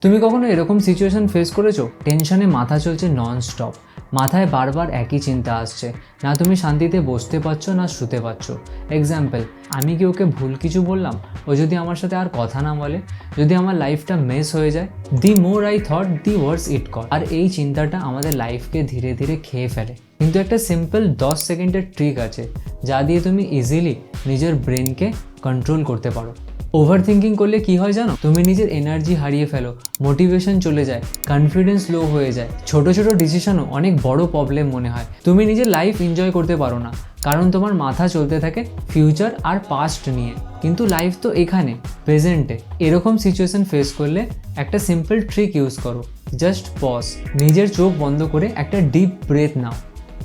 তুমি কখনো এরকম সিচুয়েশন ফেস করেছো? টেনশনে মাথা চলছে নন স্টপ, মাথায় বারবার একই চিন্তা আসছে, না তুমি শান্তিতে বসতে পারছো না শুতে পারছো। এক্সাম্পল, আমি কি ওকে ভুল কিছু বললাম? ও যদি আমার সাথে আর কথা না বলে, যদি আমার লাইফটা মেস হয়ে যায়? দি মোর আই থট দি ওয়ার্স ইট কট। আর এই চিন্তাটা আমাদের লাইফকে ধীরে ধীরে খেয়ে ফেলে। কিন্তু একটা সিম্পল 10 সেকেন্ডের ট্রিক আছে যা দিয়ে তুমি ইজিলি নিজের ব্রেনকে কন্ট্রোল করতে পারো। ওভার থিঙ্কিং করলে কি হয় জানো? তুমি নিজের এনার্জি হারিয়ে ফেলো, মোটিভেশন চলে যায়, কনফিডেন্স লো হয়ে যায়, ছোট ছোট ডিসিশনও অনেক বড় প্রবলেম মনে হয়। তুমি নিজের লাইফ এনজয় করতে পারো না, কারণ তোমার মাথা চলতে থাকে ফিউচার আর পাস্ট নিয়ে। কিন্তু লাইফ তো এখানে, প্রেজেন্টে। এরকম সিচুয়েশন ফেস করলে একটা সিম্পল ট্রিক ইউজ করো। জাস্ট পজ, নিজের চোখ বন্ধ করে একটা ডিপ ব্রেথ নাও।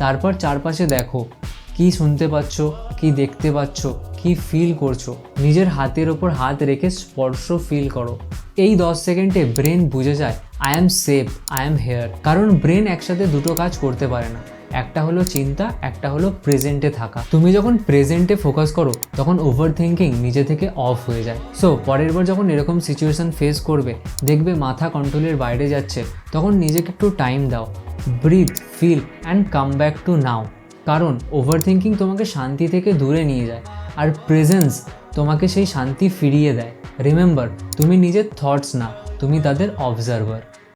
তারপর চারপাশে দেখো, কি শুনতে পাচ্ছ, কি দেখতে পাচ্ছ, কি ফিল করছো। নিজের হাতের ওপর হাত রেখে স্পর্শ ফিল করো। এই 10 সেকেন্ডে ব্রেন বুঝে যায় I am safe, I am hair. কারণ ব্রেন একসাথে দুটো কাজ করতে পারে না, একটা হলো চিন্তা, একটা হলো প্রেজেন্টে থাকা। তুমি যখন প্রেজেন্টে ফোকাস করো তখন ওভার থিঙ্কিং নিজে থেকে অফ হয়ে যায়। সো পরের বার যখন এরকম সিচুয়েশন ফেস করবে, দেখবে মাথা কন্ট্রোলের বাইরে যাচ্ছে, তখন নিজেকে একটু টাইম দাও, breathe, feel and come back to now. কারণ ওভার থিঙ্কিং তোমাকে শান্তি থেকে দূরে নিয়ে যায়, আর প্রেজেন্স তোমাকে সেই শান্তি ফিরিয়ে দেয়। রিমেম্বার, তুমি নিজের থটস না, তুমি তাদের অবজারভার।